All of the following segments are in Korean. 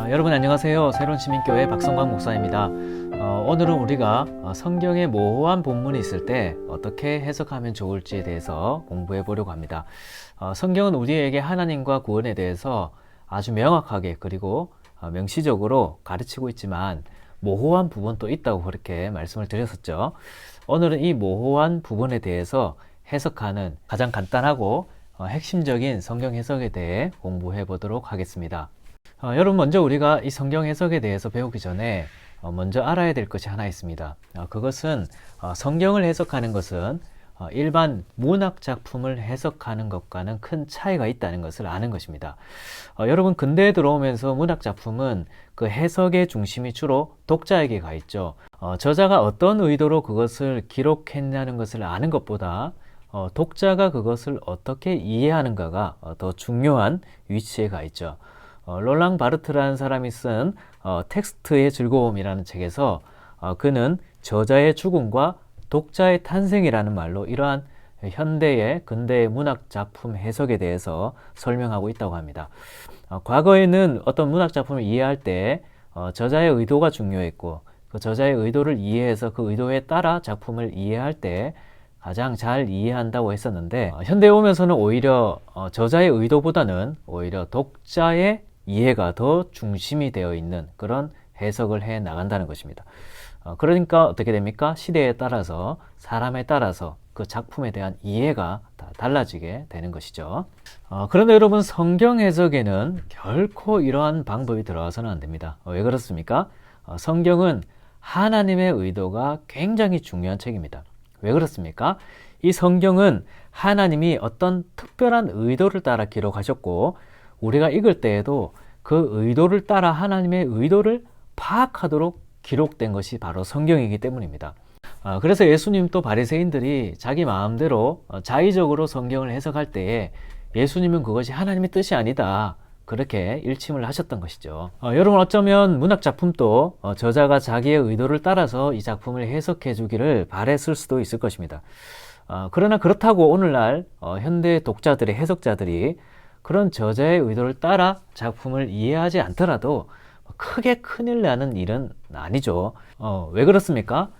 여러분 안녕하세요. 새로운 시민교회 박성광 목사입니다. 오늘은 우리가 성경에 모호한 본문이 있을 때 어떻게 해석하면 좋을지에 대해서 공부해 보려고 합니다. 성경은 우리에게 하나님과 구원에 대해서 아주 명확하게 그리고 명시적으로 가르치고 있지만 모호한 부분도 있다고 그렇게 말씀을 드렸었죠. 오늘은 이 모호한 부분에 대해서 해석하는 가장 간단하고 핵심적인 성경 해석에 대해 공부해 보도록 하겠습니다. 여러분 먼저 우리가 이 성경 해석에 대해서 배우기 전에 먼저 알아야 될 것이 하나 있습니다. 그것은 성경을 해석하는 것은 일반 문학 작품을 해석하는 것과는 큰 차이가 있다는 것을 아는 것입니다. 여러분 근대에 들어오면서 문학 작품은 그 해석의 중심이 주로 독자에게 가 있죠. 저자가 어떤 의도로 그것을 기록했냐는 것을 아는 것보다 독자가 그것을 어떻게 이해하는가가 더 중요한 위치에 가 있죠. 롤랑 바르트라는 사람이 쓴 텍스트의 즐거움이라는 책에서 그는 저자의 죽음과 독자의 탄생이라는 말로 이러한 현대의 근대의 문학 작품 해석에 대해서 설명하고 있다고 합니다. 과거에는 어떤 문학 작품을 이해할 때 저자의 의도가 중요했고 그 저자의 의도를 이해해서 그 의도에 따라 작품을 이해할 때 가장 잘 이해한다고 했었는데 현대에 오면서는 오히려 저자의 의도보다는 오히려 독자의 이해가 더 중심이 되어 있는 그런 해석을 해 나간다는 것입니다. 그러니까 어떻게 됩니까? 시대에 따라서 사람에 따라서 그 작품에 대한 이해가 다 달라지게 되는 것이죠. 그런데 여러분 성경 해석에는 결코 이러한 방법이 들어가서는 안 됩니다. 왜 그렇습니까? 성경은 하나님의 의도가 굉장히 중요한 책입니다. 왜 그렇습니까? 이 성경은 하나님이 어떤 특별한 의도를 따라 기록하셨고 우리가 읽을 때에도 그 의도를 따라 하나님의 의도를 파악하도록 기록된 것이 바로 성경이기 때문입니다. 그래서 예수님도 바리새인들이 자기 마음대로 자의적으로 성경을 해석할 때에 예수님은 그것이 하나님의 뜻이 아니다 그렇게 일침을 하셨던 것이죠. 여러분 어쩌면 문학 작품도 저자가 자기의 의도를 따라서 이 작품을 해석해 주기를 바랬을 수도 있을 것입니다. 그러나 그렇다고 오늘날 현대 독자들의 해석자들이 그런 저자의 의도를 따라 작품을 이해하지 않더라도 크게 큰일 나는 일은 아니죠. 왜 그렇습니까?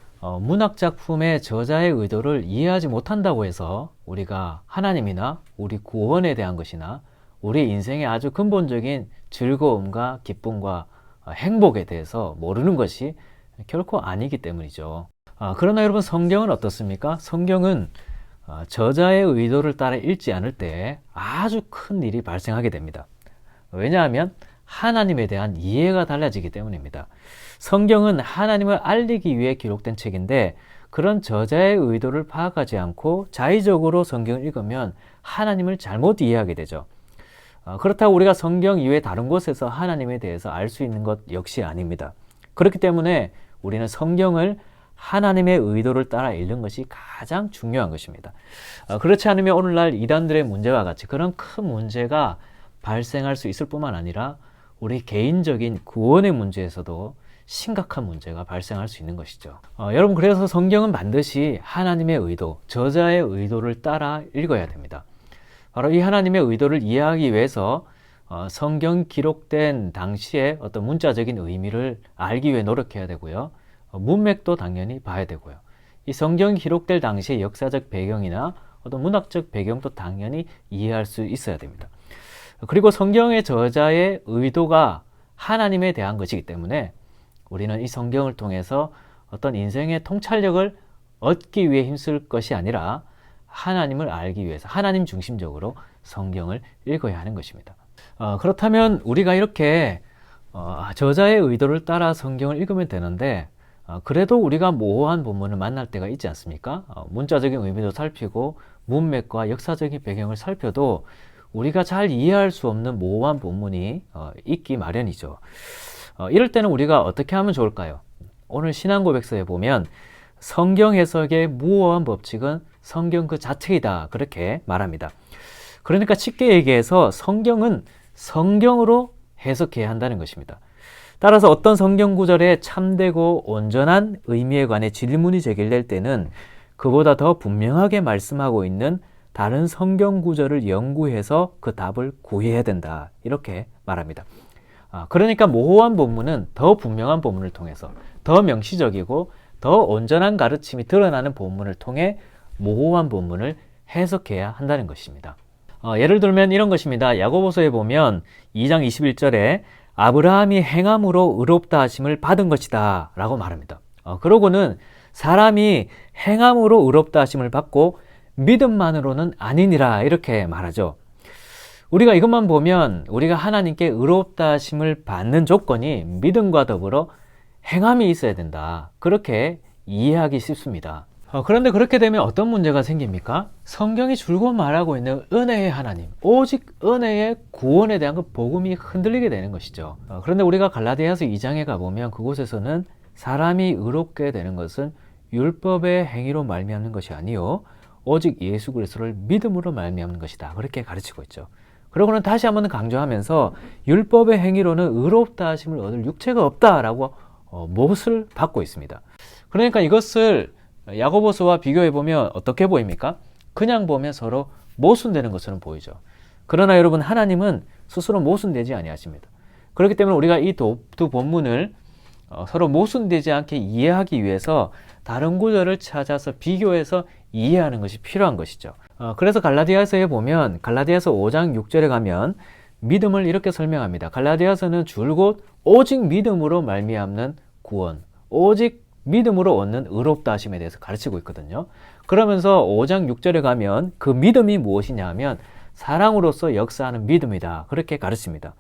문학 작품의 저자의 의도를 이해하지 못한다고 해서 우리가 하나님이나 우리 구원에 대한 것이나 우리 인생의 아주 근본적인 즐거움과 기쁨과 행복에 대해서 모르는 것이 결코 아니기 때문이죠. 그러나 여러분 성경은 어떻습니까? 성경은 저자의 의도를 따라 읽지 않을 때 아주 큰 일이 발생하게 됩니다. 왜냐하면 하나님에 대한 이해가 달라지기 때문입니다. 성경은 하나님을 알리기 위해 기록된 책인데 그런 저자의 의도를 파악하지 않고 자의적으로 성경을 읽으면 하나님을 잘못 이해하게 되죠. 그렇다고 우리가 성경 이외 다른 곳에서 하나님에 대해서 알 수 있는 것 역시 아닙니다. 그렇기 때문에 우리는 성경을 하나님의 의도를 따라 읽는 것이 가장 중요한 것입니다. 그렇지 않으면 오늘날 이단들의 문제와 같이 그런 큰 문제가 발생할 수 있을 뿐만 아니라 우리 개인적인 구원의 문제에서도 심각한 문제가 발생할 수 있는 것이죠. 여러분 그래서 성경은 반드시 하나님의 의도, 저자의 의도를 따라 읽어야 됩니다. 바로 이 하나님의 의도를 이해하기 위해서 성경 기록된 당시의 어떤 문자적인 의미를 알기 위해 노력해야 되고요. 문맥도 당연히 봐야 되고요. 이 성경이 기록될 당시의 역사적 배경이나 어떤 문학적 배경도 당연히 이해할 수 있어야 됩니다. 그리고 성경의 저자의 의도가 하나님에 대한 것이기 때문에 우리는 이 성경을 통해서 어떤 인생의 통찰력을 얻기 위해 힘쓸 것이 아니라 하나님을 알기 위해서 하나님 중심적으로 성경을 읽어야 하는 것입니다. 그렇다면 우리가 이렇게 저자의 의도를 따라 성경을 읽으면 되는데 그래도 우리가 모호한 본문을 만날 때가 있지 않습니까? 문자적인 의미도 살피고 문맥과 역사적인 배경을 살펴도 우리가 잘 이해할 수 없는 모호한 본문이 있기 마련이죠. 이럴 때는 우리가 어떻게 하면 좋을까요? 오늘 신앙고백서에 보면 성경 해석의 무오한 법칙은 성경 그 자체이다 그렇게 말합니다. 그러니까 쉽게 얘기해서 성경은 성경으로 해석해야 한다는 것입니다. 따라서 어떤 성경 구절에 참되고 온전한 의미에 관해 질문이 제기될 때는 그보다 더 분명하게 말씀하고 있는 다른 성경 구절을 연구해서 그 답을 구해야 된다 이렇게 말합니다. 그러니까 모호한 본문은 더 분명한 본문을 통해서 더 명시적이고 더 온전한 가르침이 드러나는 본문을 통해 모호한 본문을 해석해야 한다는 것입니다. 예를 들면 이런 것입니다. 야고보서에 보면 2장 21절에 아브라함이 행함으로 의롭다 하심을 받은 것이다 라고 말합니다. 그러고는 사람이 행함으로 의롭다 하심을 받고 믿음만으로는 아니니라 이렇게 말하죠. 우리가 이것만 보면 우리가 하나님께 의롭다 하심을 받는 조건이 믿음과 더불어 행함이 있어야 된다. 그렇게 이해하기 쉽습니다. 그런데 그렇게 되면 어떤 문제가 생깁니까? 성경이 줄곧 말하고 있는 은혜의 하나님, 오직 은혜의 구원에 대한 그 복음이 흔들리게 되는 것이죠. 그런데 우리가 갈라디아서 2장에 가보면 그곳에서는 사람이 의롭게 되는 것은 율법의 행위로 말미암는 것이 아니요 오직 예수 그리스도를 믿음으로 말미암는 것이다. 그렇게 가르치고 있죠. 그러고는 다시 한번 강조하면서 율법의 행위로는 의롭다 하심을 얻을 육체가 없다라고 못을 받고 있습니다. 그러니까 이것을 야고보서와 비교해 보면 어떻게 보입니까? 그냥 보면 서로 모순되는 것처럼 보이죠. 그러나 여러분 하나님은 스스로 모순되지 아니하십니다. 그렇기 때문에 우리가 이 두 본문을 서로 모순되지 않게 이해하기 위해서 다른 구절을 찾아서 비교해서 이해하는 것이 필요한 것이죠. 그래서 갈라디아서에 보면 갈라디아서 5장 6절에 가면 믿음을 이렇게 설명합니다. 갈라디아서는 줄곧 오직 믿음으로 말미암는 구원, 오직 믿음으로 얻는 의롭다 하심에 대해서 가르치고 있거든요. 그러면서 5장 6절에 가면 그 믿음이 무엇이냐 하면 사랑으로서 역사하는 믿음이다. 그렇게 가르칩니다.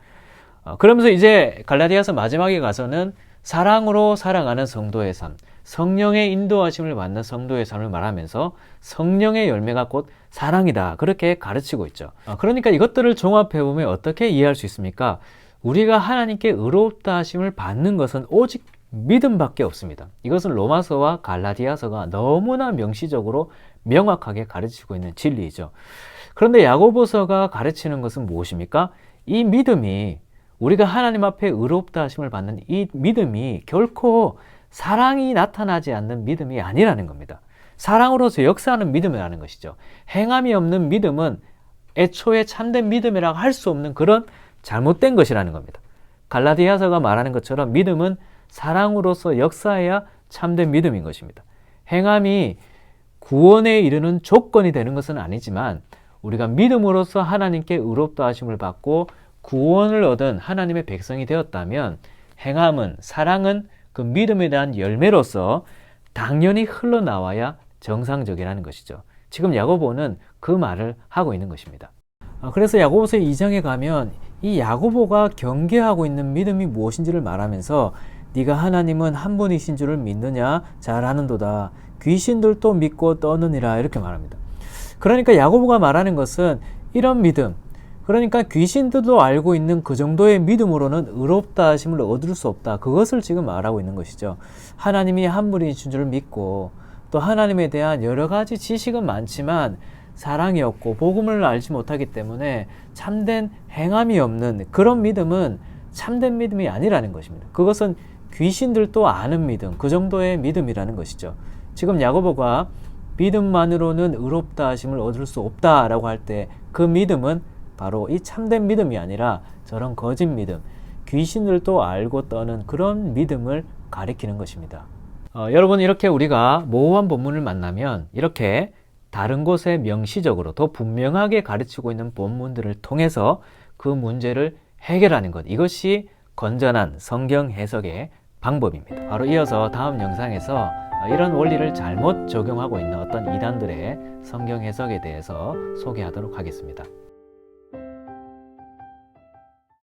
그러면서 이제 갈라디아서 마지막에 가서는 사랑으로 살아가는 성도의 삶, 성령의 인도하심을 받는 성도의 삶을 말하면서 성령의 열매가 곧 사랑이다. 그렇게 가르치고 있죠. 그러니까 이것들을 종합해보면 어떻게 이해할 수 있습니까? 우리가 하나님께 의롭다 하심을 받는 것은 오직 믿음밖에 없습니다. 이것은 로마서와 갈라디아서가 너무나 명시적으로 명확하게 가르치고 있는 진리이죠. 그런데 야고보서가 가르치는 것은 무엇입니까? 이 믿음이 우리가 하나님 앞에 의롭다 하심을 받는 이 믿음이 결코 사랑이 나타나지 않는 믿음이 아니라는 겁니다. 사랑으로서 역사하는 믿음이라는 것이죠. 행함이 없는 믿음은 애초에 참된 믿음이라고 할 수 없는 그런 잘못된 것이라는 겁니다. 갈라디아서가 말하는 것처럼 믿음은 사랑으로서 역사해야 참된 믿음인 것입니다. 행함이 구원에 이르는 조건이 되는 것은 아니지만 우리가 믿음으로써 하나님께 의롭다 하심을 받고 구원을 얻은 하나님의 백성이 되었다면 행함은, 사랑은 그 믿음에 대한 열매로서 당연히 흘러나와야 정상적이라는 것이죠. 지금 야고보는 그 말을 하고 있는 것입니다. 그래서 야고보서 2장에 가면 이 야고보가 경계하고 있는 믿음이 무엇인지를 말하면서 네가 하나님은 한 분이신 줄을 믿느냐? 잘 아는도다. 귀신들도 믿고 떠느니라 이렇게 말합니다. 그러니까 야고보가 말하는 것은 이런 믿음, 그러니까 귀신들도 알고 있는 그 정도의 믿음으로는 의롭다 하심을 얻을 수 없다. 그것을 지금 말하고 있는 것이죠. 하나님이 한 분이신 줄을 믿고 또 하나님에 대한 여러 가지 지식은 많지만 사랑이 없고 복음을 알지 못하기 때문에 참된 행함이 없는 그런 믿음은 참된 믿음이 아니라는 것입니다. 그것은 귀신들도 아는 믿음, 그 정도의 믿음이라는 것이죠. 지금 야고보가 믿음만으로는 의롭다 하심을 얻을 수 없다라고 할 때 그 믿음은 바로 이 참된 믿음이 아니라 저런 거짓 믿음, 귀신들도 알고 떠는 그런 믿음을 가리키는 것입니다. 여러분 이렇게 우리가 모호한 본문을 만나면 이렇게 다른 곳에 명시적으로 더 분명하게 가르치고 있는 본문들을 통해서 그 문제를 해결하는 것, 이것이 건전한 성경 해석의 방법입니다. 바로 이어서 다음 영상에서 이런 원리를 잘못 적용하고 있는 어떤 이단들의 성경 해석에 대해서 소개하도록 하겠습니다.